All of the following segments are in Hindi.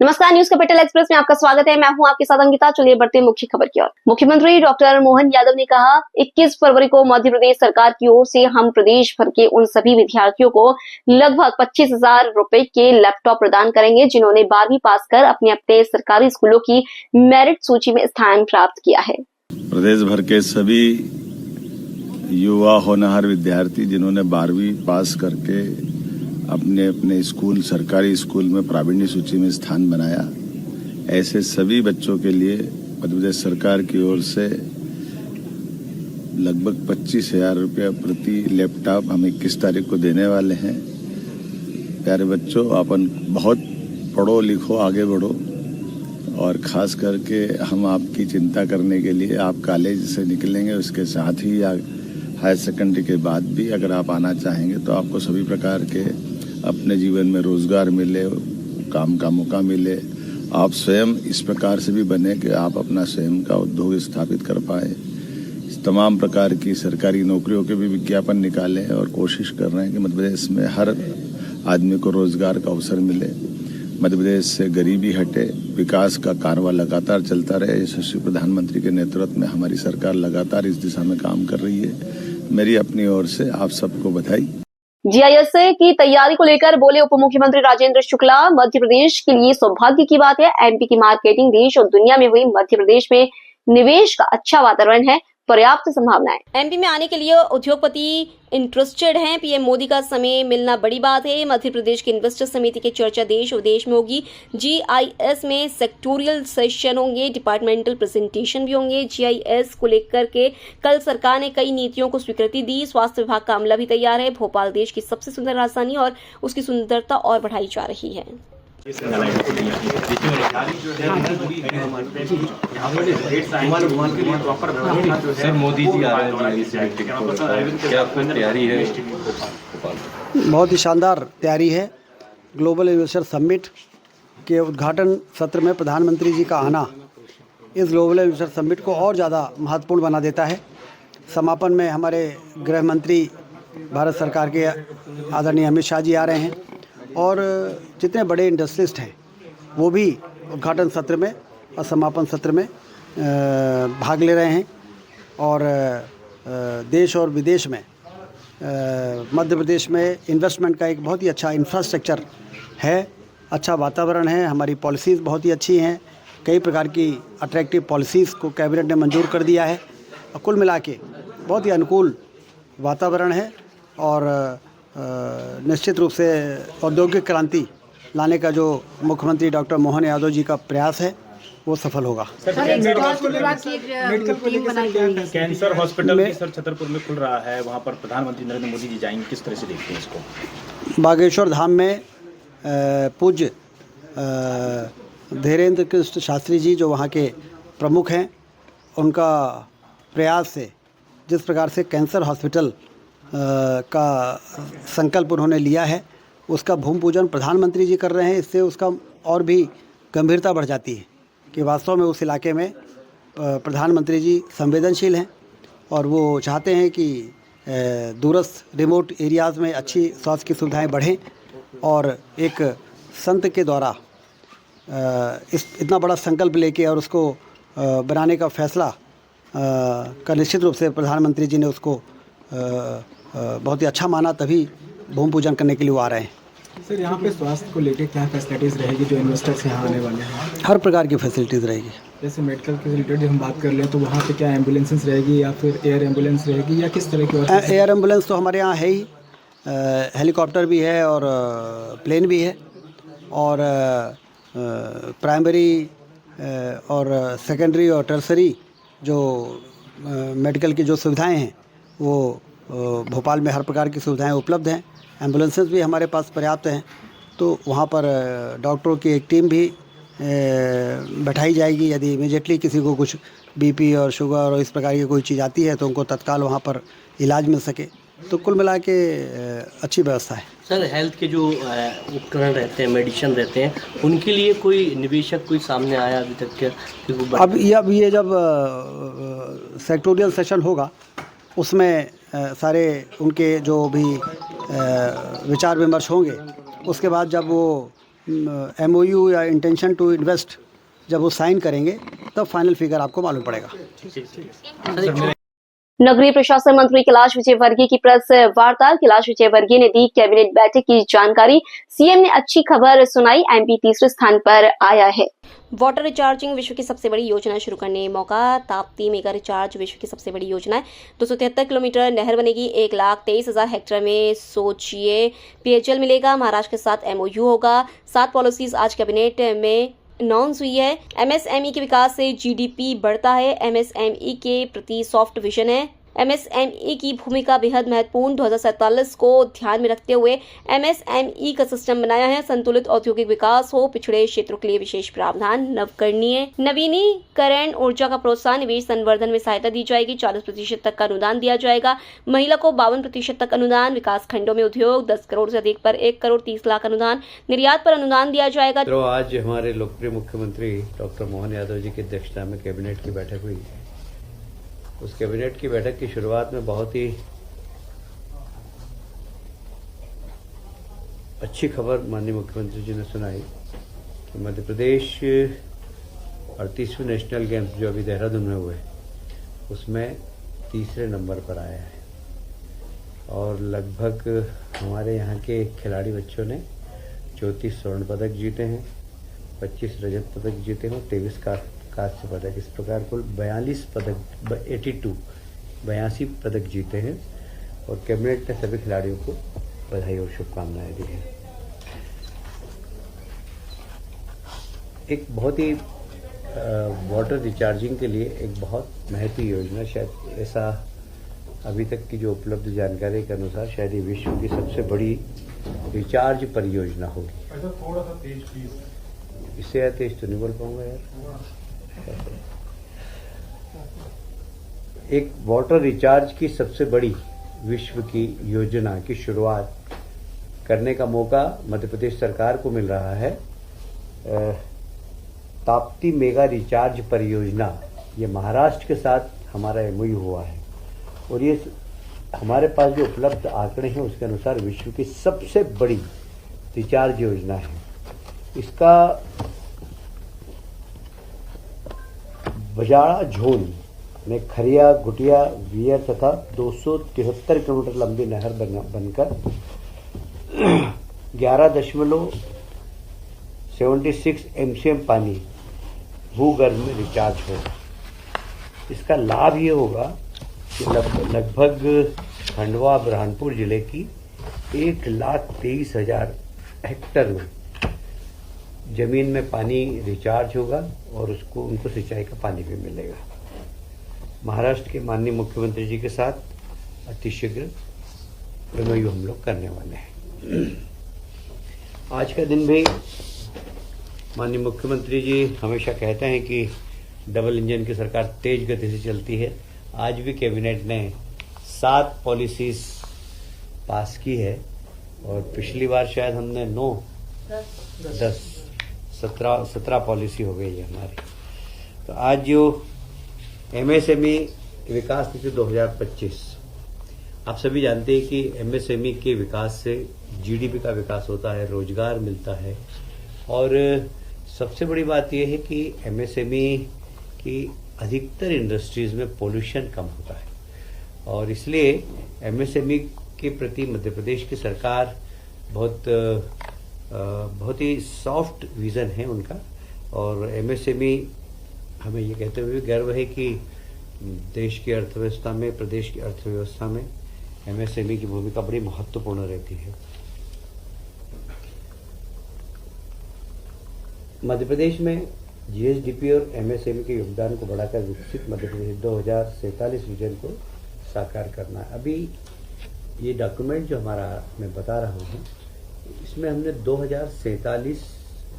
नमस्कार, न्यूज कैपिटल एक्सप्रेस में आपका स्वागत है। मैं हूं आपके साथ अंकिता। चलिए बढ़ते हैं मुख्य खबर की ओर। मुख्यमंत्री डॉक्टर मोहन यादव ने कहा, 21 फरवरी को मध्य प्रदेश सरकार की ओर से हम प्रदेश भर के उन सभी विद्यार्थियों को लगभग 25,000 रुपए के लैपटॉप प्रदान करेंगे जिन्होंने 12वीं पास कर अपने अपने सरकारी स्कूलों की मेरिट सूची में स्थान प्राप्त किया है। प्रदेश भर के सभी युवा होनहार विद्यार्थी जिन्होंने 12वीं पास करके अपने अपने स्कूल, सरकारी स्कूल में प्रावीण्य सूची में स्थान बनाया, ऐसे सभी बच्चों के लिए मध्य प्रदेश सरकार की ओर से लगभग 25,000 रुपया प्रति लैपटॉप हम 21 तारीख को देने वाले हैं। प्यारे बच्चों, अपन बहुत पढ़ो लिखो, आगे बढ़ो, और खास करके हम आपकी चिंता करने के लिए, आप कॉलेज से निकलेंगे उसके साथ ही या हायर सेकेंडरी के बाद भी अगर आप आना चाहेंगे तो आपको सभी प्रकार के अपने जीवन में रोजगार मिले, काम का मौका मिले। आप स्वयं इस प्रकार से भी बने कि आप अपना स्वयं का उद्योग स्थापित कर पाए। इस तमाम प्रकार की सरकारी नौकरियों के भी विज्ञापन निकाले और कोशिश कर रहे हैं कि मध्य प्रदेश में हर आदमी को रोजगार का अवसर मिले, मध्य प्रदेश से गरीबी हटे, विकास का कारवां लगातार चलता रहे। यशस्वी प्रधानमंत्री के नेतृत्व में हमारी सरकार लगातार इस दिशा में काम कर रही है। मेरी अपनी ओर से आप सबको बधाई। GIS की तैयारी को लेकर बोले उप मुख्यमंत्री राजेंद्र शुक्ला, मध्य प्रदेश के लिए सौभाग्य की बात है। MP की मार्केटिंग देश और दुनिया में हुई, मध्य प्रदेश में निवेश का अच्छा वातावरण है, पर्याप्त संभावनाएं। MP में आने के लिए उद्योगपति इंटरेस्टेड हैं। PM मोदी का समय मिलना बड़ी बात है। मध्य प्रदेश की इन्वेस्टर समिति की चर्चा देश और विदेश में होगी। GIS में सेक्टोरियल सेशन होंगे, डिपार्टमेंटल प्रेजेंटेशन भी होंगे। GIS को लेकर के कल सरकार ने कई नीतियों को स्वीकृति दी। स्वास्थ्य विभाग का अमला भी तैयार है। भोपाल देश की सबसे सुंदर राजधानी और उसकी सुंदरता और बढ़ाई जा रही है। सर, मोदी जी आ रहे हैं, क्या तैयारी है? बहुत ही शानदार तैयारी है। ग्लोबल इन्वेस्टर समिट के उद्घाटन सत्र में प्रधानमंत्री जी का आना इस ग्लोबल इन्वेस्टर समिट को और ज़्यादा महत्वपूर्ण बना देता है। समापन में हमारे गृह मंत्री भारत सरकार के आदरणीय अमित शाह जी आ रहे हैं और जितने बड़े इंडस्ट्रियलिस्ट हैं वो भी उद्घाटन सत्र में और समापन सत्र में भाग ले रहे हैं। और देश और विदेश में मध्य प्रदेश में इन्वेस्टमेंट का एक बहुत ही अच्छा इंफ्रास्ट्रक्चर है, अच्छा वातावरण है। हमारी पॉलिसीज़ बहुत ही अच्छी हैं, कई प्रकार की अट्रैक्टिव पॉलिसीज़ को कैबिनेट ने मंजूर कर दिया है और कुल मिला के बहुत ही अनुकूल वातावरण है। और निश्चित रूप से औद्योगिक क्रांति लाने का जो मुख्यमंत्री डॉक्टर मोहन यादव जी का प्रयास है वो सफल होगा। कैंसर हॉस्पिटल सर छतरपुर में खुल रहा है, वहाँ पर प्रधानमंत्री नरेंद्र मोदी जी जाएंगे, किस तरह से देखते हैं इसको? बागेश्वर धाम में पूज्य धीरेन्द्र कृष्ण शास्त्री जी जो वहाँ के प्रमुख हैं, उनका प्रयास से जिस प्रकार से कैंसर हॉस्पिटल का संकल्प उन्होंने लिया है, उसका भूमि पूजन प्रधानमंत्री जी कर रहे हैं। इससे उसका और भी गंभीरता बढ़ जाती है कि वास्तव में उस इलाके में प्रधानमंत्री जी संवेदनशील हैं और वो चाहते हैं कि दूरस्थ रिमोट एरियाज़ में अच्छी स्वास्थ्य की सुविधाएं बढ़ें। और एक संत के द्वारा इस इतना बड़ा संकल्प लेके और उसको बनाने का फैसला का निश्चित रूप से प्रधानमंत्री जी ने उसको बहुत ही अच्छा माना, तभी भूमि पूजन करने के लिए वो आ रहे हैं। सर, यहाँ पे स्वास्थ्य को लेकर क्या फैसिलिटीज़ रहेगी जो इन्वेस्टर्स यहाँ आने वाले हैं? हर प्रकार की फैसिलिटीज़ रहेगी। जैसे मेडिकल के रिलेटेड हम बात कर लें तो वहाँ पे क्या एम्बुलेंसेस रहेगी या फिर एयर एम्बुलेंस रहेगी या किस तरह की? एयर एम्बुलेंस तो हमारे यहाँ है ही, हेलीकॉप्टर भी है और प्लेन भी है। और प्राइमरी और सेकेंडरी और टर्सरी जो मेडिकल की जो सुविधाएं हैं वो भोपाल में हर प्रकार की सुविधाएं उपलब्ध हैं। एम्बुलेंसेस भी हमारे पास पर्याप्त हैं, तो वहाँ पर डॉक्टरों की एक टीम भी बैठाई जाएगी। यदि इमीडिएटली किसी को कुछ BP और शुगर और इस प्रकार की कोई चीज़ आती है तो उनको तत्काल वहाँ पर इलाज मिल सके। तो कुल मिला के अच्छी व्यवस्था है। सर, हेल्थ के जो उपकरण रहते हैं, मेडिसिन रहते हैं, उनके लिए कोई निवेशक कोई सामने आया अभी तक क्या? अब ये जब सेक्टोरियल सेशन होगा उसमें सारे उनके जो भी विचार विमर्श होंगे, उसके बाद जब वो MOU या इंटेंशन टू इन्वेस्ट जब वो साइन करेंगे तब फाइनल फिगर आपको मालूम पड़ेगा। नगरीय प्रशासन मंत्री कैलाश विजयवर्गीय की प्रेस वार्ता। कैलाश विजयवर्गीय ने दी कैबिनेट बैठक की जानकारी। सीएम ने अच्छी खबर सुनाई, एमपी तीसरे स्थान पर आया है। वाटर रिचार्जिंग विश्व की सबसे बड़ी योजना शुरू करने मौका। ताप्ती मेगा रिचार्ज विश्व की सबसे बड़ी योजना है। 273 किलोमीटर नहर बनेगी। 1,23,000 हेक्टेयर में सोचिए पेयजल मिलेगा। महाराष्ट्र के साथ MOU होगा। 7 पॉलिसीज आज कैबिनेट में अनाउंस हुई है। MSME के विकास से GDP बढ़ता है। MSME के प्रति सॉफ्ट विजन है। MSME की भूमिका बेहद महत्वपूर्ण। 2047 को ध्यान में रखते हुए MSME का सिस्टम बनाया है। संतुलित औद्योगिक विकास हो। पिछड़े क्षेत्रों के लिए विशेष प्रावधान। नवकरणीय नवीनीकरण ऊर्जा का प्रोत्साहन। निवेश संवर्धन में सहायता दी जाएगी। 40% तक का अनुदान दिया जाएगा। महिला को 52% तक अनुदान। विकास खंडों में उद्योग 10 करोड़ से अधिक पर 1 करोड़ 30 लाख अनुदान। निर्यात पर अनुदान दिया जाएगा। तो आज हमारे लोकप्रिय मुख्यमंत्री डॉक्टर मोहन यादव जी की अध्यक्षता में कैबिनेट की बैठक हुई। उस कैबिनेट की बैठक की शुरुआत में बहुत ही अच्छी खबर माननीय मुख्यमंत्री जी ने सुनाई कि मध्य प्रदेश 38वें नेशनल गेम्स जो अभी देहरादून में हुए उसमें तीसरे नंबर पर आया है और लगभग हमारे यहाँ के खिलाड़ी बच्चों ने 34 स्वर्ण पदक जीते हैं, 25 रजत पदक जीते हैं, 23 कांस्य पदक। इस प्रकार कुल 42 पदक जीते हैं और कैबिनेट ने सभी खिलाड़ियों को बधाई और शुभकामनाएं दी हैं। एक बहुत ही वाटर रिचार्जिंग के लिए एक बहुत महत्वपूर्ण योजना, शायद ऐसा अभी तक की जो उपलब्ध जानकारी के अनुसार शायद ये विश्व की सबसे बड़ी रिचार्ज परियोजना होगी। थोड़ा सा तेज प्लीज। इससे या तेज तो नहीं बोल पाऊंगा यार। एक वाटर रिचार्ज की सबसे बड़ी विश्व की योजना की शुरुआत करने का मौका मध्य प्रदेश सरकार को मिल रहा है। ताप्ती मेगा रिचार्ज परियोजना, ये महाराष्ट्र के साथ हमारा MOU हुआ है और ये हमारे पास जो उपलब्ध आंकड़े हैं उसके अनुसार विश्व की सबसे बड़ी रिचार्ज योजना है। इसका बजाड़ा झोन में खरिया, गुटिया, वियर तथा 273 किलोमीटर लंबी नहर बनकर 11.76 MCM पानी भूगर्भ में रिचार्ज होगा। इसका लाभ ये होगा कि लगभग खंडवा बुरहानपुर जिले की 1,23,000 हेक्टेयर में जमीन में पानी रिचार्ज होगा और उनको सिंचाई का पानी भी मिलेगा। महाराष्ट्र के माननीय मुख्यमंत्री जी के साथ अतिशीघ्र MOU हम लोग करने वाले हैं। आज का दिन भी माननीय मुख्यमंत्री जी हमेशा कहते हैं कि डबल इंजन की सरकार तेज गति से चलती है। आज भी कैबिनेट ने 7 पॉलिसीज पास की है और पिछली बार शायद हमने 17 पॉलिसी हो गई है हमारी। तो आज जो MSME विकास नीति 2025, आप सभी जानते हैं कि MSME के विकास से GDP का विकास होता है, रोजगार मिलता है और सबसे बड़ी बात यह है कि MSME की अधिकतर इंडस्ट्रीज में पोल्यूशन कम होता है और इसलिए MSME के प्रति मध्य प्रदेश की सरकार बहुत ही सॉफ्ट विजन है उनका और MSME हमें ये कहते हुए गर्व है कि देश की अर्थव्यवस्था में, प्रदेश की अर्थव्यवस्था में MSME की भूमिका बड़ी महत्वपूर्ण रहती है। मध्य प्रदेश में GSDP और MSME के योगदान को बढ़ाकर विकसित मध्य प्रदेश 2047 विजन को साकार करना है। अभी ये डॉक्यूमेंट जो हमारा मैं बता रहा हूँ इसमें हमने 2047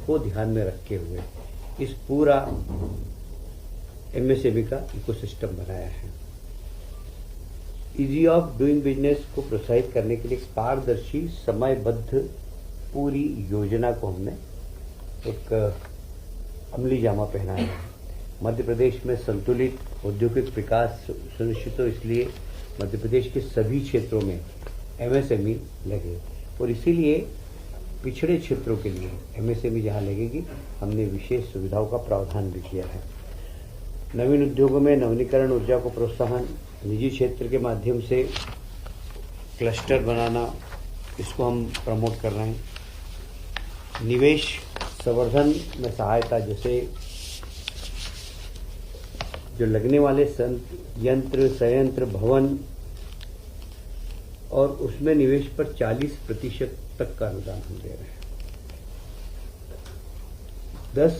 को ध्यान में रखे हुए इस पूरा MSME का इकोसिस्टम बनाया है। इजी ऑफ डूइंग बिजनेस को प्रोत्साहित करने के लिए एक पारदर्शी समयबद्ध पूरी योजना को हमने एक अमली जामा पहनाया है। मध्य प्रदेश में संतुलित औद्योगिक विकास सुनिश्चित हो, इसलिए मध्य प्रदेश के सभी क्षेत्रों में MSME लगे और इसीलिए पिछड़े क्षेत्रों के लिए एमएसएमई जहाँ लगेगी, हमने विशेष सुविधाओं का प्रावधान भी किया है। नवीन उद्योगों में नवीनीकरण ऊर्जा को प्रोत्साहन, निजी क्षेत्र के माध्यम से क्लस्टर बनाना, इसको हम प्रमोट कर रहे हैं। निवेश संवर्धन में सहायता, जैसे जो लगने वाले यंत्र, संयंत्र, भवन और उसमें निवेश पर 40% तक का अनुदान हम दे रहे हैं। 10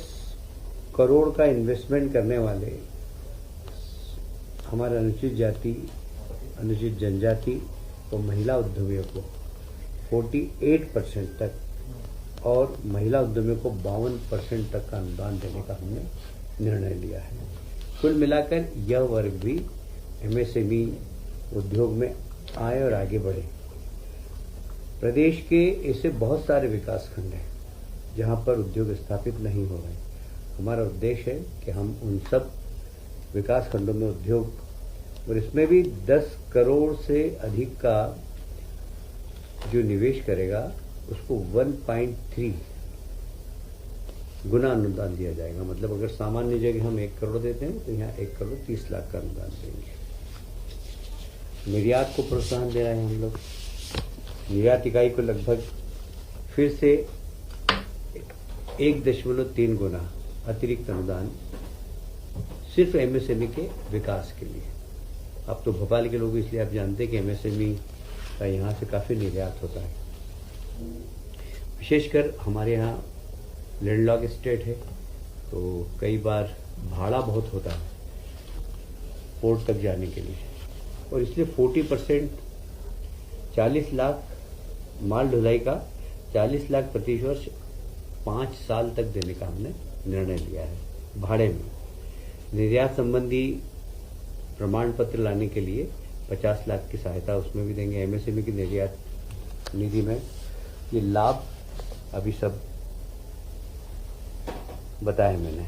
करोड़ का इन्वेस्टमेंट करने वाले हमारे अनुसूचित जाति, अनुसूचित जनजाति और महिला उद्यमियों को 48% तक और महिला उद्यमियों को 52% तक का अनुदान देने का हमने निर्णय लिया है। कुल मिलाकर यह वर्ग भी एमएसएमई उद्योग में आए और आगे बढ़े। प्रदेश के ऐसे बहुत सारे विकास खंड हैं जहां पर उद्योग स्थापित नहीं हो रहे। हमारा उद्देश्य है कि हम उन सब विकास खंडों में उद्योग, और इसमें भी 10 करोड़ से अधिक का जो निवेश करेगा उसको 1.3 गुना अनुदान दिया जाएगा। मतलब अगर सामान्य जगह हम 1 करोड़ देते हैं तो यहाँ 1 करोड़ 30 लाख का अनुदान देंगे। निर्यात को प्रोत्साहन दे रहे हैं हम लोग। निर्यात इकाई को लगभग फिर से 1.3 गुना अतिरिक्त अनुदान सिर्फ एमएसएमई के विकास के लिए। अब तो भोपाल के लोग इसलिए आप जानते हैं कि एमएसएमई का यहाँ से काफ़ी निर्यात होता है। विशेषकर हमारे यहाँ लैंडलॉक स्टेट है तो कई बार भाड़ा बहुत होता है पोर्ट तक जाने के लिए, और इसलिए 40% 40 लाख माल ढुलाई का 40 लाख प्रति वर्ष 5 साल तक देने का हमने निर्णय लिया है भाड़े में। निर्यात संबंधी प्रमाण पत्र लाने के लिए 50 लाख की सहायता उसमें भी देंगे। एमएसएमई की निर्यात निधि में ये लाभ अभी सब बताया मैंने।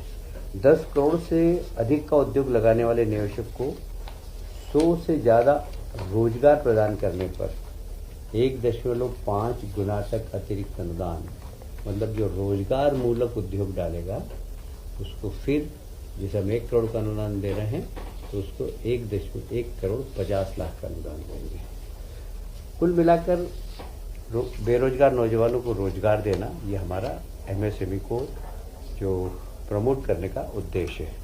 10 करोड़ से अधिक का उद्योग लगाने वाले निवेशक को 100 से ज़्यादा रोजगार प्रदान करने पर 1.5 गुना तक अतिरिक्त अनुदान, मतलब जो रोजगार मूलक उद्योग डालेगा उसको फिर, जैसे हम 1 करोड़ का अनुदान दे रहे हैं तो उसको 1 करोड़ 50 लाख का अनुदान देंगे। कुल मिलाकर बेरोजगार नौजवानों को रोजगार देना, ये हमारा एमएसएमई को जो प्रमोट करने का उद्देश्य है।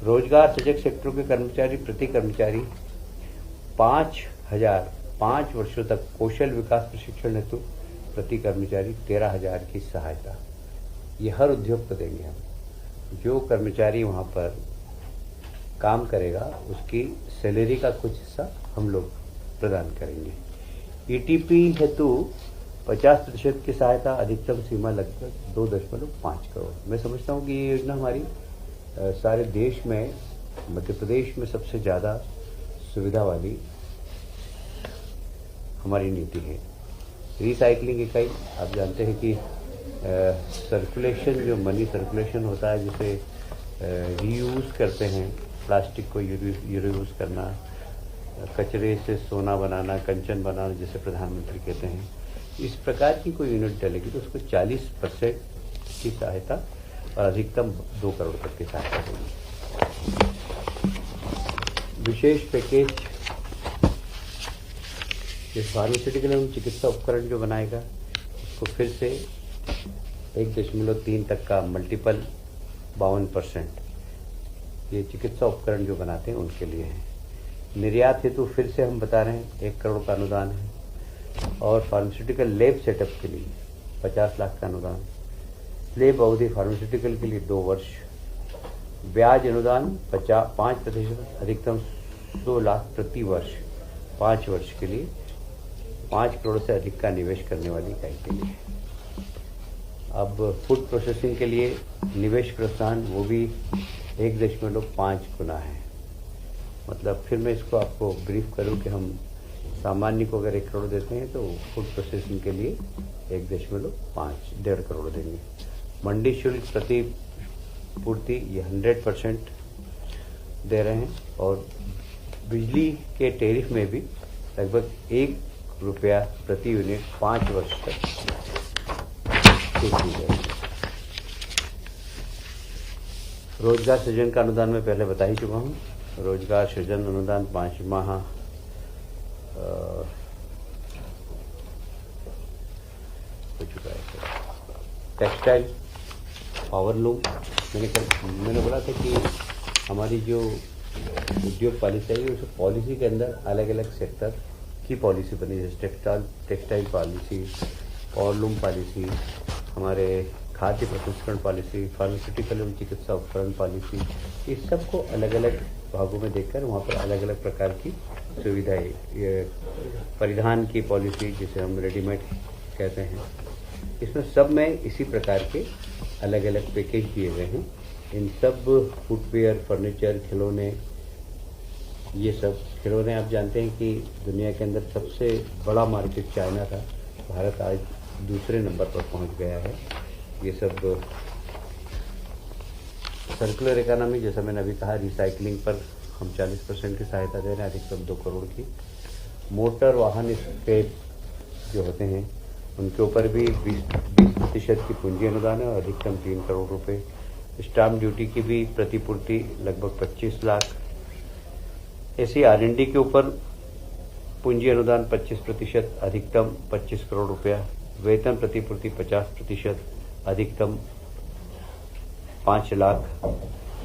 रोजगार सजग सेक्टरों के कर्मचारी प्रति कर्मचारी 5 वर्षों तक कौशल विकास प्रशिक्षण हेतु प्रति कर्मचारी 13,000 की सहायता, ये हर उद्योग को देंगे हम। जो कर्मचारी वहाँ पर काम करेगा उसकी सैलरी का कुछ हिस्सा हम लोग प्रदान करेंगे। ईटीपी हेतु 50% की सहायता, अधिकतम सीमा लगभग 2.5 करोड़। मैं समझता हूँ कि ये योजना हमारी सारे देश में, मध्य प्रदेश में सबसे ज़्यादा सुविधा वाली हमारी नीति है। रिसाइकलिंग इकाई, आप जानते हैं कि सर्कुलेशन, जो मनी सर्कुलेशन होता है, जिसे रीयूज़ करते हैं, प्लास्टिक को रीयूज़ करना, कचरे से सोना बनाना, कंचन बनाना, जिसे प्रधानमंत्री कहते हैं, इस प्रकार की कोई यूनिट डलेगी तो उसको 40% की सहायता और अधिकतम 2 करोड़ तक की सहायता देगी। विशेष पैकेज, इस फार्मास्यूटिकल एवं चिकित्सा उपकरण जो बनाएगा उसको फिर से 1.3 तक का मल्टीपल 52%, ये चिकित्सा उपकरण जो बनाते हैं उनके लिए है। निर्यात हेतु फिर से हम बता रहे हैं 1 करोड़ का अनुदान है, और फार्मास्यूटिकल लैब सेटअप के लिए 50 लाख का अनुदान, लैब अवधि फार्मास्यूटिकल के लिए 2 वर्ष, ब्याज अनुदान 5%, अधिकतम 100 लाख प्रति वर्ष 5 वर्ष के लिए, 5 करोड़ से अधिक का निवेश करने वाली इकाई के लिए। अब फूड प्रोसेसिंग के लिए निवेश प्रोत्साहन, वो भी 1.5 गुना है। मतलब फिर मैं इसको आपको ब्रीफ करूं कि हम सामान्य को अगर 1 करोड़ देते हैं तो फूड प्रोसेसिंग के लिए 1.5 करोड़ देंगे। मंडी शुल्क प्रति पूर्ति ये 100% दे रहे हैं, और बिजली के टैरिफ में भी लगभग 1 रुपया प्रति यूनिट 5 वर्ष तक छूट दी जाएगी। रोजगार सृजन का अनुदान मैं पहले बता ही चुका हूँ। रोजगार सृजन अनुदान 5 माह हो चुका है। टेक्सटाइल, पावरलूम, मैंने बोला था कि हमारी जो उद्योग पॉलिसी है उस पॉलिसी के अंदर अलग अलग सेक्टर की पॉलिसी बनी, जैसे टेक्सटाइल पॉलिसी, पावरलूम पॉलिसी, हमारे खाद्य प्रसंस्करण पॉलिसी, फार्मास्यूटिकल एवं चिकित्सा उपकरण पॉलिसी, इस सबको अलग अलग भागों में देखकर वहाँ पर अलग अलग प्रकार की सुविधाएं, परिधान की पॉलिसी जिसे हम रेडीमेड कहते हैं, इसमें सब में इसी प्रकार के अलग अलग पैकेज दिए गए हैं। इन सब फुटवेयर, फर्नीचर, खिलौने, ये सब खिलौने आप जानते हैं कि दुनिया के अंदर सबसे बड़ा मार्केट चाइना था, भारत आज दूसरे नंबर पर पहुंच गया है। ये सब सर्कुलर इकोनॉमी, जैसा मैंने अभी कहा, रिसाइकलिंग पर हम 40% की सहायता दे रहे हैं, अधिकतम 2 करोड़ की। मोटर वाहन स्क्रैप जो होते हैं उनके ऊपर भी 20% की पूंजी अनुदान है और अधिकतम 3 करोड़ रुपए। स्टाम्प ड्यूटी की भी प्रतिपूर्ति लगभग 25 लाख। ऐसी R&D के ऊपर पूंजी अनुदान 25%, अधिकतम 25 करोड़ रुपया। वेतन प्रतिपूर्ति 50%, अधिकतम 5 लाख।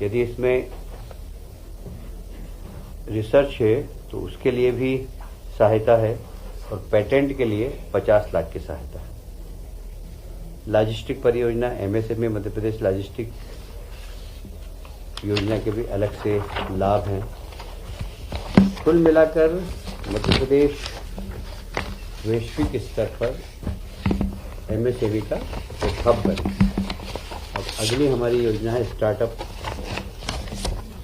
यदि इसमें रिसर्च है तो उसके लिए भी सहायता है और पेटेंट के लिए 50 लाख की सहायता है। लॉजिस्टिक परियोजना, MSME मध्य प्रदेश लॉजिस्टिक योजना के भी अलग से लाभ हैं। कुल मिलाकर मध्य प्रदेश वैश्विक स्तर पर MSME का एक हब बने। अब अगली हमारी योजना है स्टार्टअप।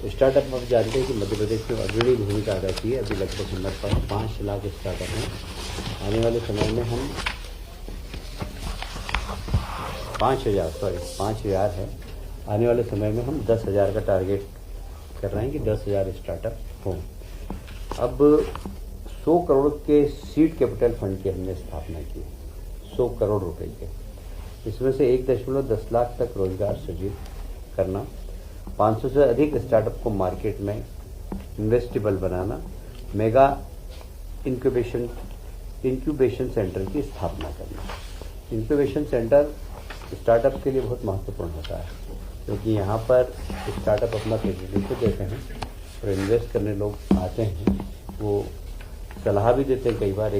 स्टार्टअप में आप जानते हैं कि मध्य प्रदेश में अग्रणी भूमिका अदा की है। अभी लगभग हमारे पास 5 लाख स्टार्टअप हैं। आने वाले समय में हम 5,000 है। आने वाले समय में हम 10,000 का टारगेट कर रहे हैं कि 10,000 स्टार्टअप हों। अब 100 करोड़ के सीड कैपिटल फंड की हमने स्थापना की है, 100 करोड़ रुपए के। इसमें से 1.10 लाख तक रोजगार सृजित करना, 500 से अधिक स्टार्टअप को मार्केट में इन्वेस्टेबल बनाना, मेगा इंक्यूबेशन सेंटर की स्थापना करना। इंक्यूबेशन सेंटर स्टार्टअप के लिए बहुत महत्वपूर्ण होता है, क्योंकि यहाँ पर स्टार्टअप अपना कैपेबिलिटी देते हैं और इन्वेस्ट करने लोग आते हैं, वो सलाह भी देते हैं। कई बार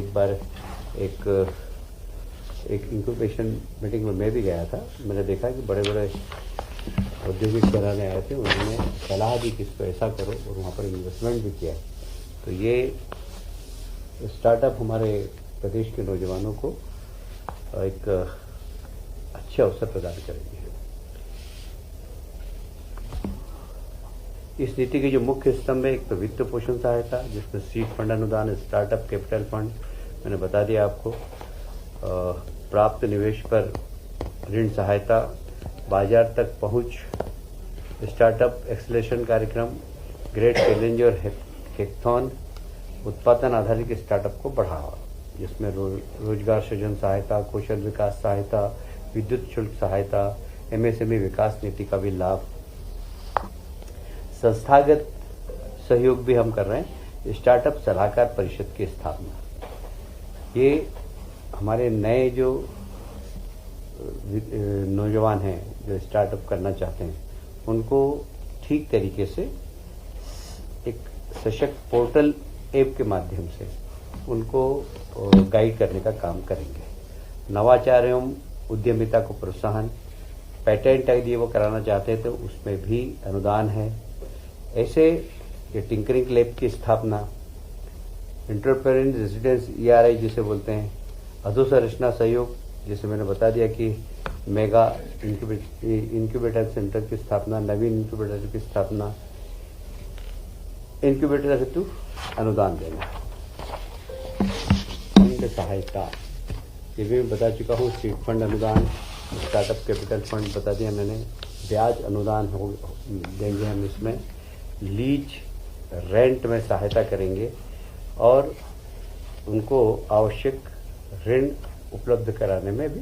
एक इंक्यूबेशन मीटिंग में मैं भी गया था। मैंने देखा कि बड़े बड़े औद्योगिक घराने आए थे, उन्होंने सलाह दी कि इसको ऐसा करो और वहाँ पर इन्वेस्टमेंट भी किया। तो ये स्टार्टअप हमारे प्रदेश के नौजवानों को एक अच्छे अवसर प्रदान करेंगे। इस नीति के जो मुख्य स्तंभ है, एक तो वित्त पोषण सहायता, जिसमें सीड फंड अनुदान, स्टार्टअप कैपिटल फंड, मैंने बता दिया आपको, प्राप्त निवेश पर ऋण सहायता, बाजार तक पहुंच, स्टार्टअप एक्सेलरेशन कार्यक्रम, ग्रेट चैलेंज और हैकाथॉन, उत्पादन आधारित स्टार्टअप को बढ़ावा, जिसमें रोजगार सृजन सहायता, कौशल विकास सहायता, विद्युत शुल्क सहायता, MSME विकास नीति का भी लाभ, संस्थागत सहयोग भी हम कर रहे हैं। स्टार्टअप सलाहकार परिषद की स्थापना, ये हमारे नए जो नौजवान हैं जो स्टार्टअप करना चाहते हैं, उनको ठीक तरीके से एक सशक्त पोर्टल ऐप के माध्यम से उनको गाइड करने का काम करेंगे। नवाचार एवं उद्यमिता को प्रोत्साहन, पेटेंट यदि वो कराना चाहते हैं तो उसमें भी अनुदान है। ऐसे ये टिंकरिंग लैब की स्थापना, एंटरप्रेन्योर रेजिडेंस ERI जिसे बोलते हैं, अधोसंरचना सहयोग, जैसे मैंने बता दिया कि मेगा इंक्यूबेटर सेंटर की स्थापना, नवीन इंक्यूबेटर की स्थापना, इंक्यूबेटर हेतु अनुदान देना, फंड सहायता, ये भी मैं बता चुका हूँ। सीड फंड अनुदान, स्टार्टअप कैपिटल फंड बता दिया मैंने। ब्याज अनुदान देंगे हम, इसमें लीज रेंट में सहायता करेंगे और उनको आवश्यक ऋण उपलब्ध कराने में भी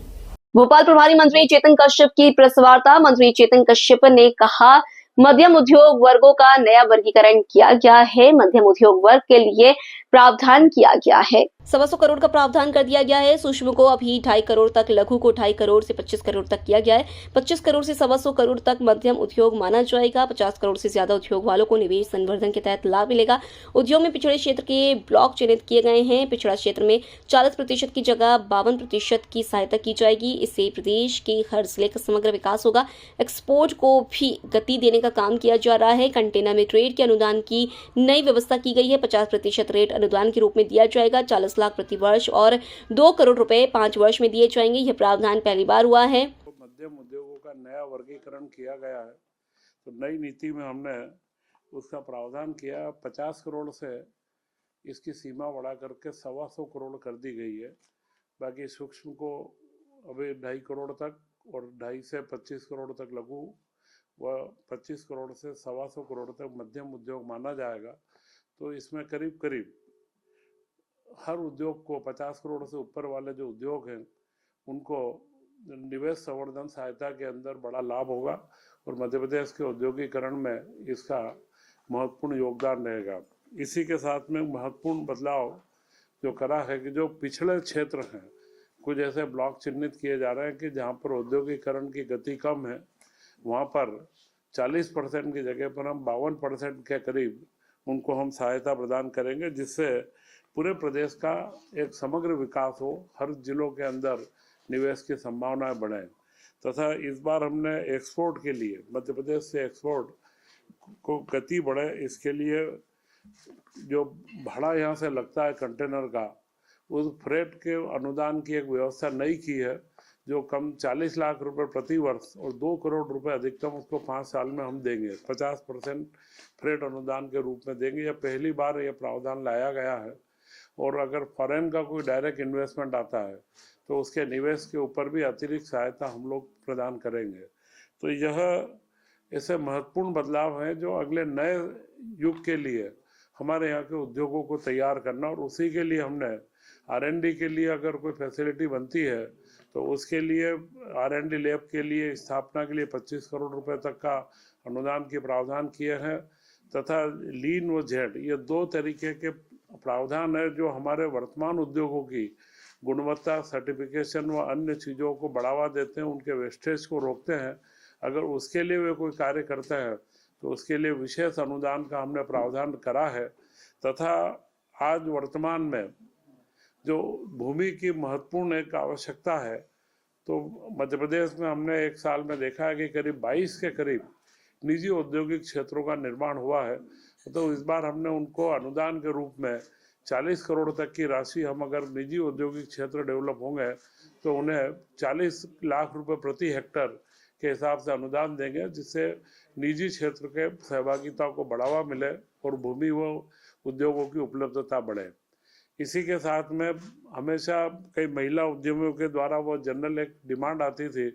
भोपाल प्रभारी मंत्री चेतन कश्यप की प्रेस वार्ता। मंत्री चेतन कश्यप ने कहा, मध्यम उद्योग वर्गों का नया वर्गीकरण किया गया है। मध्यम उद्योग वर्ग के लिए प्रावधान किया गया है। 125 करोड़ का प्रावधान कर दिया गया है। सूक्ष्म को अभी 2.5 करोड़ तक, लघु को 2.5 करोड़ से 25 करोड़ तक किया गया है। 25 करोड़ से 125 करोड़ तक मध्यम उद्योग माना जाएगा। 50 करोड़ से ज्यादा उद्योग वालों को निवेश संवर्धन के तहत लाभ मिलेगा। उद्योग में पिछड़े क्षेत्र के ब्लॉक चिन्हित किए गए हैं। पिछड़ा क्षेत्र में 40% की जगह 52% की सहायता की जाएगी। इससे प्रदेश के हर जिले का समग्र विकास होगा। एक्सपोर्ट को भी गति देने का काम किया जा रहा है। कंटेनर में ट्रेड के अनुदान की नई व्यवस्था की गई है। 50% रेट अनुदान के रूप में दिया जाएगा। 40 लाख प्रति वर्ष और 2 करोड़ रुपए 5 वर्ष में दिए जाएंगे। यह प्रावधान पहली बार हुआ है। तो मध्यम उद्योगों का नया वर्गीकरण किया गया है। तो नई नीति में हमने उसका प्रावधान किया। 50 करोड़ से इसकी सीमा बढ़ा करके 125 करोड़ कर दी गई है। बाकी सूक्ष्म को अभी 2.5 करोड़ तक और 2.5 से 25 करोड़ तक लघु व 25 करोड़ से 125 करोड़ तक मध्यम उद्योग माना जाएगा। तो इसमें करीब करीब हर उद्योग को 50 करोड़ से ऊपर वाले जो उद्योग हैं उनको निवेश संवर्धन सहायता के अंदर बड़ा लाभ होगा और मध्य प्रदेश के औद्योगिकरण में इसका महत्वपूर्ण योगदान रहेगा। इसी के साथ में महत्वपूर्ण बदलाव जो करा है कि जो पिछड़े क्षेत्र हैं, कुछ ऐसे ब्लॉक चिन्हित किए जा रहे हैं कि जहाँ पर औद्योगिकरण की गति कम है, वहाँ पर 40% की जगह पर हम 52% के करीब उनको हम सहायता प्रदान करेंगे, जिससे पूरे प्रदेश का एक समग्र विकास हो, हर जिलों के अंदर निवेश की संभावनाएं बढ़े। तथा इस बार हमने एक्सपोर्ट के लिए मध्य प्रदेश से एक्सपोर्ट को गति बढ़े, इसके लिए जो भाड़ा यहाँ से लगता है कंटेनर का, उस फ्रेट के अनुदान की एक व्यवस्था नई की है, जो कम 40 लाख रुपए प्रति वर्ष और 2 करोड़ रुपए अधिकतम उसको 5 साल में हम देंगे। 50% फ्रेट अनुदान के रूप में देंगे। यह पहली बार यह प्रावधान लाया गया है। और अगर फॉरेन का कोई डायरेक्ट इन्वेस्टमेंट आता है तो उसके निवेश के ऊपर भी अतिरिक्त सहायता हम लोग प्रदान करेंगे। तो यह ऐसे महत्वपूर्ण बदलाव हैं जो अगले नए युग के लिए हमारे यहाँ के उद्योगों को तैयार करना, और उसी के लिए हमने R&D के लिए अगर कोई फैसिलिटी बनती है तो उसके लिए R&D लैब के लिए स्थापना के लिए 25 करोड़ रुपए तक का अनुदान के प्रावधान किए हैं। तथा लीन व जेड, ये 2 तरीके के प्रावधान है जो हमारे वर्तमान उद्योगों की गुणवत्ता, सर्टिफिकेशन व अन्य चीज़ों को बढ़ावा देते हैं, उनके वेस्टेज को रोकते हैं। अगर उसके लिए वे कोई कार्य करते हैं तो उसके लिए विशेष अनुदान का हमने प्रावधान करा है। तथा आज वर्तमान में जो भूमि की महत्वपूर्ण एक आवश्यकता है, तो मध्य प्रदेश में हमने एक साल में देखा है कि करीब 22 के करीब निजी औद्योगिक क्षेत्रों का निर्माण हुआ है। तो इस बार हमने उनको अनुदान के रूप में 40 करोड़ तक की राशि, हम अगर निजी औद्योगिक क्षेत्र डेवलप होंगे तो उन्हें 40 लाख रुपए प्रति हेक्टर के हिसाब से अनुदान देंगे, जिससे निजी क्षेत्र के सहभागिता को बढ़ावा मिले और भूमि व उद्योगों की उपलब्धता बढ़े। इसी के साथ में हमेशा कई महिला उद्यमियों के द्वारा वो जनरल एक डिमांड आती थी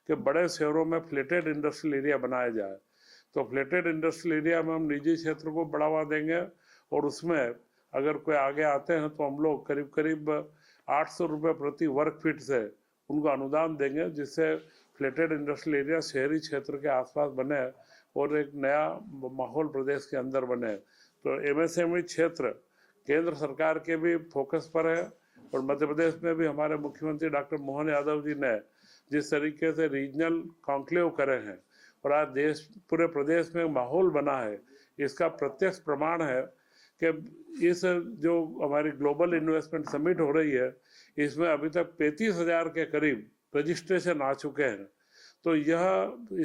कि बड़े शहरों में फ्लेटेड इंडस्ट्रियल एरिया बनाया जाए। तो फ्लेटेड इंडस्ट्रियल एरिया में हम निजी क्षेत्र को बढ़ावा देंगे और उसमें अगर कोई आगे आते हैं तो हम लोग करीब करीब 800 रुपये प्रति वर्ग फीट से उनको अनुदान देंगे, जिससे फ्लेटेड इंडस्ट्रियल एरिया शहरी क्षेत्र के आसपास बने और एक नया माहौल प्रदेश के अंदर बने। तो MSME क्षेत्र केंद्र सरकार के भी फोकस पर है और मध्य प्रदेश में भी हमारे मुख्यमंत्री डॉक्टर मोहन यादव जी ने जिस तरीके से रीजनल कॉन्क्लेव करे हैं और आज पूरे प्रदेश में माहौल बना है, इसका प्रत्यक्ष प्रमाण है कि इस जो हमारी ग्लोबल इन्वेस्टमेंट समिट हो रही है, इसमें अभी तक 35,000 के करीब रजिस्ट्रेशन आ चुके हैं। तो यह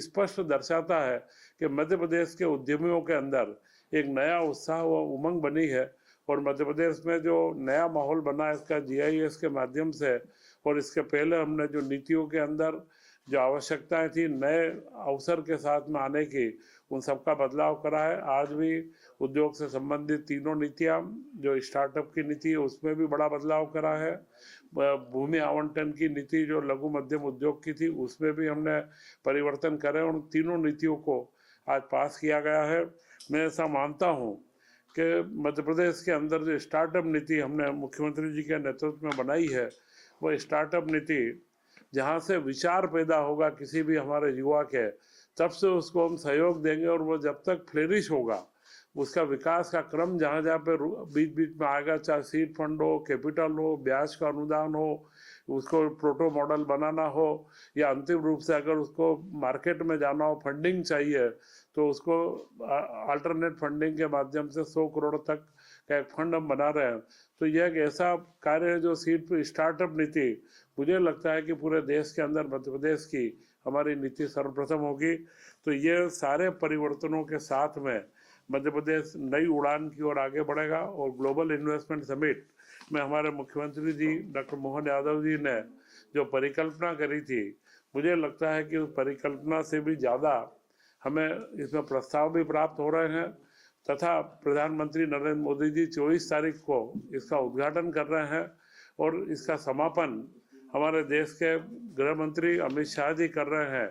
स्पष्ट दर्शाता है कि मध्य प्रदेश के उद्यमियों के अंदर एक नया उत्साह व उमंग बनी है और मध्य प्रदेश में जो नया माहौल बना है इसका GIS के माध्यम से, और इसके पहले हमने जो नीतियों के अंदर जो आवश्यकताएं थी नए अवसर के साथ में आने की, उन सबका बदलाव करा है। आज भी उद्योग से संबंधित 3 नीतियां, जो स्टार्टअप की नीति है उसमें भी बड़ा बदलाव करा है। भूमि आवंटन की नीति जो लघु मध्यम उद्योग की थी उसमें भी हमने परिवर्तन करे, उन 3 नीतियों को आज पास किया गया है। मैं ऐसा मानता हूँ कि मध्य प्रदेश के अंदर जो स्टार्टअप नीति हमने मुख्यमंत्री जी के नेतृत्व में बनाई है, वो स्टार्टअप नीति जहाँ से विचार पैदा होगा किसी भी हमारे युवा के, तब से उसको हम सहयोग देंगे और वो जब तक फ्लेरिश होगा उसका विकास का क्रम जहाँ जहाँ पे बीच बीच में आएगा, चाहे सीड फंड हो, कैपिटल हो, ब्याज का अनुदान हो, उसको प्रोटो मॉडल बनाना हो, या अंतिम रूप से अगर उसको मार्केट में जाना हो, फंडिंग चाहिए, तो उसको अल्टरनेट फंडिंग के माध्यम से 100 करोड़ तक का एक फंड हम बना रहे हैं। तो यह एक ऐसा कार्य है जो सीड स्टार्टअप नीति, मुझे लगता है कि पूरे देश के अंदर मध्य प्रदेश की हमारी नीति सर्वप्रथम होगी। तो ये सारे परिवर्तनों के साथ में मध्य प्रदेश नई उड़ान की ओर आगे बढ़ेगा और ग्लोबल इन्वेस्टमेंट समिट में हमारे मुख्यमंत्री जी डॉक्टर मोहन यादव जी ने जो परिकल्पना करी थी, मुझे लगता है कि उस परिकल्पना से भी ज़्यादा हमें इसमें प्रस्ताव भी प्राप्त हो रहे हैं तथा प्रधानमंत्री नरेंद्र मोदी जी 24 तारीख को इसका उद्घाटन कर रहे हैं और इसका समापन हमारे देश के गृह मंत्री अमित शाह जी कर रहे हैं।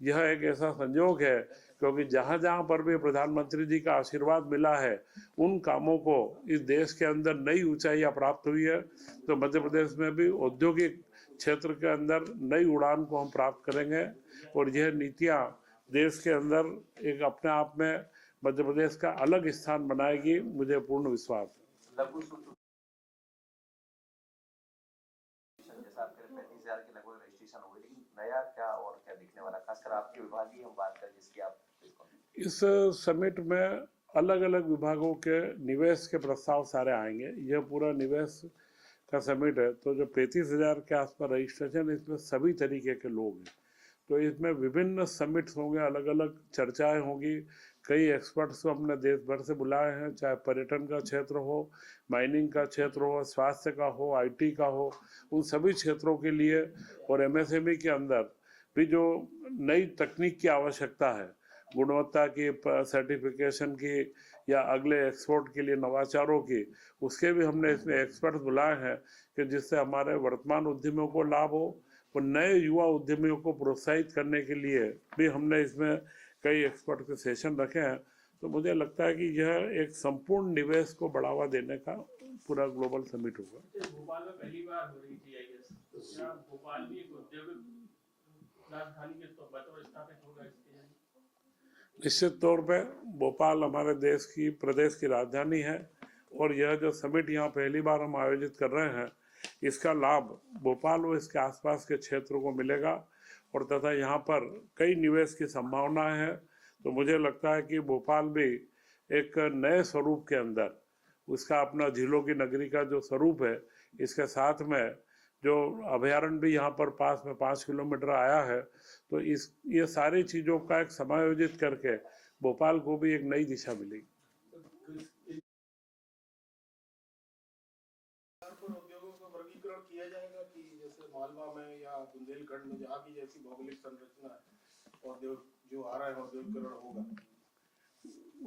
यह एक ऐसा संयोग है क्योंकि जहाँ जहाँ पर भी प्रधानमंत्री जी का आशीर्वाद मिला है, उन कामों को इस देश के अंदर नई ऊंचाइयाँ प्राप्त हुई है। तो मध्य प्रदेश में भी औद्योगिक क्षेत्र के अंदर नई उड़ान को हम प्राप्त करेंगे और यह नीतियाँ देश के अंदर एक अपने आप में मध्य प्रदेश का अलग स्थान बनाएगी, मुझे पूर्ण विश्वास है। जैसा आपके 35,000 के लगभग रजिस्ट्रेशन हो गई, लेकिन नया क्या और क्या दिखने वाला, खासकर आपके विभाग की हम बात करें जिसकी आप इस समिट में अलग अलग विभागों के निवेश के प्रस्ताव सारे आएंगे। यह पूरा निवेश का समिट है, तो जो 35,000 के आसपास रजिस्ट्रेशन, इसमें सभी तरीके के लोग हैं। तो इसमें विभिन्न समिट्स होंगे, अलग अलग चर्चाएं होंगी। कई एक्सपर्ट्स को हमने देश भर से बुलाए हैं, चाहे पर्यटन का क्षेत्र हो, माइनिंग का क्षेत्र हो, स्वास्थ्य का हो, IT का हो, उन सभी क्षेत्रों के लिए और MSME के अंदर भी जो नई तकनीक की आवश्यकता है, गुणवत्ता की, सर्टिफिकेशन की या अगले एक्सपोर्ट के लिए नवाचारों की, उसके भी हमने इसमें एक्सपर्ट्स बुलाए हैं कि जिससे हमारे वर्तमान उद्यमियों को लाभ हो और नए युवा उद्यमियों को प्रोत्साहित करने के लिए भी हमने इसमें कई एक्सपर्ट के सेशन रखे हैं। तो मुझे लगता है कि यह एक संपूर्ण निवेश को बढ़ावा देने का पूरा ग्लोबल समिट होगा। भोपाल में पहली बार हो रही थी, आई गेस, तो क्या भोपाल भी एक औद्योगिक राजधानी के तौर पर स्थापित होगा इसके? निश्चित तौर पे भोपाल हमारे देश की, प्रदेश की राजधानी है और यह जो समिट यहाँ पहली बार हम आयोजित कर रहे हैं, इसका लाभ भोपाल और इसके आसपास के क्षेत्रों को मिलेगा और तथा यहाँ पर कई निवेश की संभावनाएं हैं। तो मुझे लगता है कि भोपाल भी एक नए स्वरूप के अंदर उसका अपना झीलों की नगरी का जो स्वरूप है, इसके साथ में जो अभयारण्य भी यहाँ पर पास में 5 किलोमीटर आया है, तो ये सारी चीज़ों का एक समायोजित करके भोपाल को भी एक नई दिशा मिलेगी। उद्योगों का वर्गीकरण किया जाएगा कि जैसे मालवा में या बुंदेलखंड में जहाँ की जैसी भौगोलिक संरचना है, उद्योग जो आ रहा है औद्योगिकरण होगा।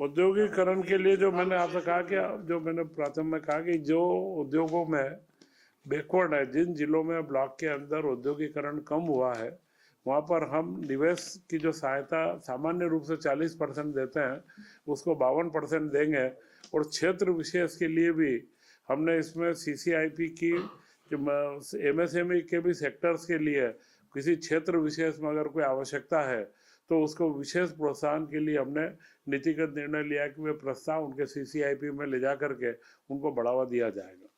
औद्योगिकरण के लिए जो मैंने आपसे कहा कि जो मैंने प्राथमिक में कहा कि जो उद्योगों में बैकवर्ड है, जिन जिलों में ब्लॉक के अंदर औद्योगिकरण कम हुआ है, वहाँ पर हम निवेश की जो सहायता सामान्य रूप से 40% देते हैं, उसको 52% देंगे और क्षेत्र विशेष के लिए भी हमने इसमें CCIP की MSME के भी सेक्टर्स के लिए किसी क्षेत्र विशेष में अगर कोई आवश्यकता है तो उसको विशेष प्रोत्साहन के लिए हमने नीतिगत निर्णय लिया कि वे प्रस्ताव उनके CCIP में ले जा करके उनको बढ़ावा दिया जाएगा।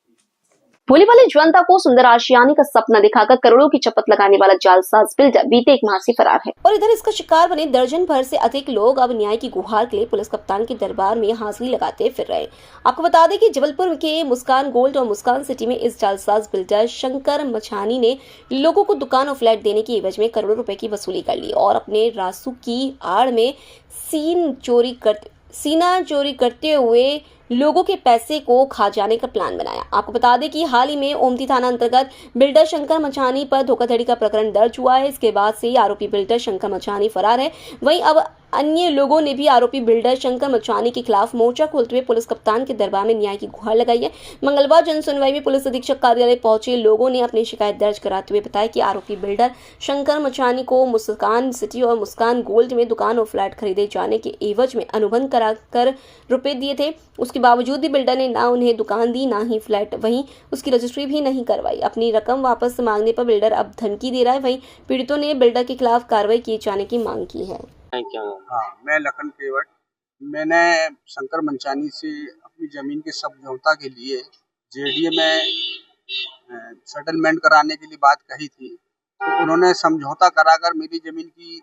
भोले वाले जनता को सुंदर आशियाने का सपना दिखाकर करोड़ों की चपत लगाने वाला जालसाज बिल्डर बीते 1 माह से फरार है और इधर इसका शिकार बने दर्जन भर से अधिक लोग अब न्याय की गुहार के लिए पुलिस कप्तान के दरबार में हाजिरी लगाते फिर रहे। आपको बता दें कि जबलपुर के मुस्कान गोल्ड और मुस्कान सिटी में इस जालसाज बिल्डर शंकर मछानी ने लोगों को दुकान और फ्लैट देने की एवज में करोड़ों रुपए की वसूली कर ली और अपने रासू की आड़ में सीना चोरी करते हुए लोगों के पैसे को खा जाने का प्लान बनाया। आपको बता दें कि हाल ही में ओमती थाना अंतर्गत बिल्डर शंकर मछानी पर धोखाधड़ी का प्रकरण दर्ज हुआ है। इसके बाद से आरोपी बिल्डर शंकर मछानी फरार है। वहीं अब अन्य लोगों ने भी आरोपी बिल्डर शंकर मचानी के खिलाफ मोर्चा खोलते हुए पुलिस कप्तान के दरबार में न्याय की गुहार लगाई है। मंगलवार जनसुनवाई में पुलिस अधीक्षक कार्यालय पहुंचे लोगों ने अपनी शिकायत दर्ज कराते हुए बताया कि आरोपी बिल्डर शंकर मचानी को मुस्कान सिटी और मुस्कान गोल्ड में दुकान और फ्लैट खरीदे जाने के एवज में अनुबंध कराकर रुपए दिए थे। उसके बावजूद भी बिल्डर ने ना उन्हें दुकान दी, ना ही फ्लैट, वहीं उसकी रजिस्ट्री भी नहीं करवाई। अपनी रकम वापस मांगने पर बिल्डर अब धमकी दे रहा है। वहीं पीड़ितों ने बिल्डर के खिलाफ कार्रवाई किए जाने की मांग की है। हाँ, मैं लखन केवट। मैंने शंकर मंचानी से अपनी ज़मीन के समझौता के लिए जेडीए में सेटलमेंट कराने के लिए बात कही थी, तो उन्होंने समझौता कराकर मेरी ज़मीन की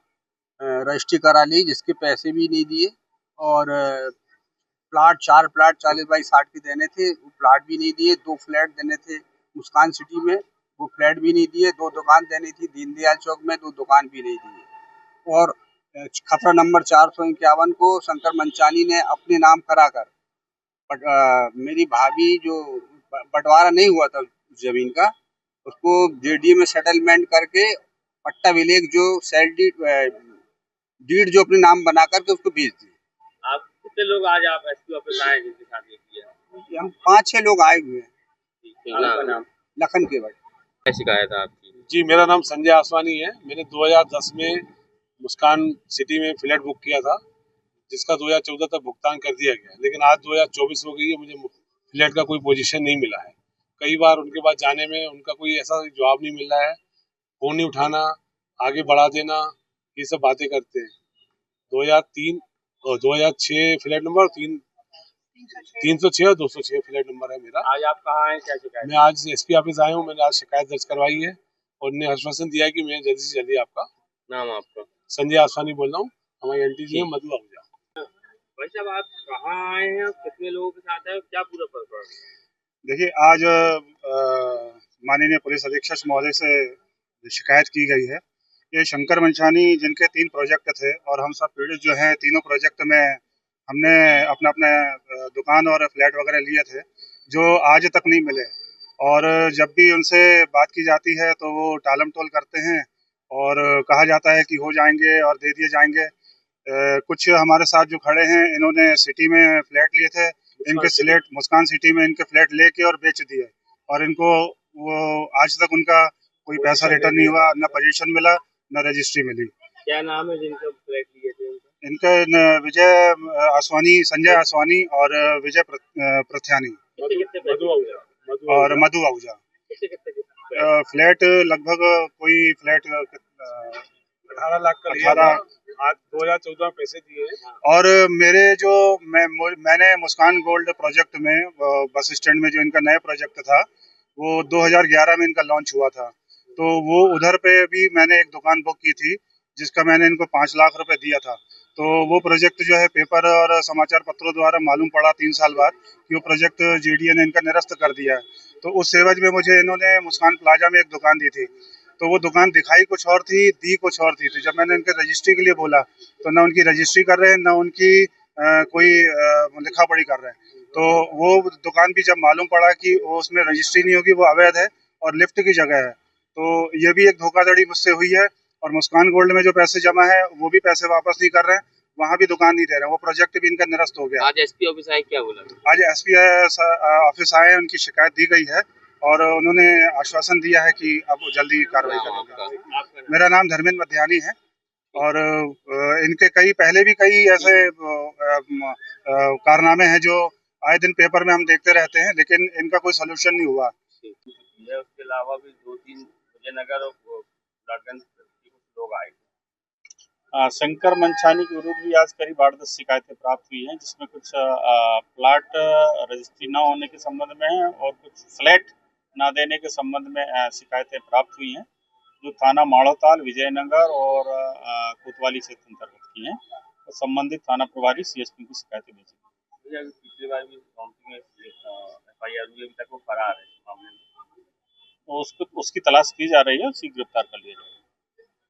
रजिस्ट्री करा ली, जिसके पैसे भी नहीं दिए। और चार प्लाट 40 बाई 60 के देने थे, वो प्लाट भी नहीं दिए। 2 फ्लैट देने थे मुस्कान सिटी में, वो फ्लैट भी नहीं दिए। 2 दुकान देनी थी दीनदयाल चौक में, 2 दुकान भी नहीं दिए। और खतरा नंबर 451 को शंकर मंचानी ने अपने नाम कराकर मेरी भाभी जो बंटवारा नहीं हुआ था जमीन का, उसको जेडीए में सेटलमेंट करके पट्टा विलेख जो सेल डीड जो अपने नाम बना करके उसको बेच दिए। आप कितने लोग आज आप एसपी ऑफिस आए जिनके साथ ये किया? हम 5-6 लोग आए हुए हैं। आपका नाम? लखन केवट। क्या शिकायत है आपकी? जी, मेरा नाम संजय आसवानी है। मैंने 2010 में मुस्कान सिटी में फ्लैट बुक किया था, जिसका 2014 तक भुगतान कर दिया गया, लेकिन आज 2024 हो गई है, मुझे फ्लैट का कोई पोजीशन नहीं मिला है। कई बार उनके पास जाने में उनका कोई ऐसा जवाब नहीं मिल रहा है, फोन नहीं उठाना, आगे बढ़ा देना, ये सब बातें करते हैं। 2003 और 2006 फ्लैट नंबर 306 और 206 फ्लैट नंबर है मेरा। आज आप कहाँ हैं, क्या शिकायत? मैं आज एसपी ऑफिस आया हूँ। मैंने आज शिकायत दर्ज करवाई है और उन्हें आश्वासन दिया है कि मैं जल्दी से जल्दी आपका। नाम आपका? संजय आसवानी बोल रहा हूँ। हमारी एंटीजी है मधु आहूजा। भाई साहब, आप कहाँ आए हैं, कितने लोगों के साथ है, क्या पूरा प्रकरण? देखिए, आज माननीय पुलिस अधीक्षक महोदय से शिकायत की गई है। ये शंकर मंचानी जिनके 3 प्रोजेक्ट थे और हम सब पीड़ित जो हैं, तीनों प्रोजेक्ट में हमने अपना अपना दुकान और फ्लैट वगैरह लिए थे, जो आज तक नहीं मिले। और जब भी उनसे बात की जाती है तो वो टालम टोल करते हैं और कहा जाता है कि हो जाएंगे और दे दिए जाएंगे। कुछ हमारे साथ जो खड़े हैं, इन्होंने सिटी में फ्लैट लिए थे, मुस्कान सिटी में इनके फ्लैट लेके और बेच दिए, और इनको वो आज तक उनका कोई पैसा रिटर्न नहीं हुआ, न पोजीशन मिला, न रजिस्ट्री मिली। क्या नाम है जिनका फ्लैट लिए थे? इनका विजय आसवानी, संजय आसवानी और विजय प्रथ्यानी और मधु आहूजा। फ्लैट लगभग कोई फ्लैट 18 लाख का लिया था। आज 2014 में पैसे दिए। और मेरे जो मैंने मुस्कान गोल्ड प्रोजेक्ट में बस स्टैंड में जो इनका नया प्रोजेक्ट था, वो 2011 में इनका लॉन्च हुआ था, तो वो उधर पे भी मैंने एक दुकान बुक की थी, जिसका मैंने इनको 5 लाख रुपए दिया था। तो वो प्रोजेक्ट जो है पेपर और समाचार पत्रों द्वारा मालूम पड़ा 3 साल बाद कि वो प्रोजेक्ट जेडीए ने इनका निरस्त कर दिया है। तो उस एवज में मुझे इन्होंने मुस्कान प्लाजा में एक दुकान दी थी, तो वो दुकान दिखाई कुछ और थी, दी कुछ और थी। तो जब मैंने इनके रजिस्ट्री के लिए बोला, तो ना उनकी रजिस्ट्री कर रहे हैं, ना उनकी कोई लिखा पढ़ी कर रहे हैं। तो वो दुकान भी जब मालूम पड़ा कि वो उसमें रजिस्ट्री नहीं होगी, वो अवैध है और लिफ्ट की जगह है, तो ये भी एक धोखाधड़ी मुझसे हुई है। और मुस्कान गोल्ड में जो पैसे जमा है, वो भी पैसे वापस नहीं कर रहे हैं, वहाँ भी दुकान नहीं दे रहे हैं, वो प्रोजेक्ट भी इनका निरस्त हो गया। आज एसपी ऑफिस आए, क्या बोला? आज एसपी ऑफिस आए, उनकी शिकायत दी गई है और उन्होंने आश्वासन दिया है कि अब जल्दी कार्रवाई करेंगे। मेरा नाम धर्मेंद्र मध्यानी है और इनके पहले भी कई ऐसे कारनामे हैं जो आए दिन पेपर में हम देखते रहते हैं, लेकिन इनका कोई सोल्यूशन नहीं हुआ। उसके अलावा भी 2-3 विजयनगर और लोग आए। शंकर मंचानी के विरुद्ध भी आज करीब 8-10 शिकायतें प्राप्त हुई हैं, जिसमें कुछ प्लाट रजिस्ट्री न होने के संबंध में है और कुछ फ्लैट न देने के संबंध में शिकायतें प्राप्त हुई हैं, जो थाना माड़ोताल, विजयनगर और कोतवाली क्षेत्र अंतर्गत की हैं। तो संबंधित थाना प्रभारी सीएसपी की शिकायतें भेजी। पिछली बार भी FIR हुई, अभी तक वो फरार है मामले में, तो उसकी तलाश की जा रही है, उसी गिरफ्तार कर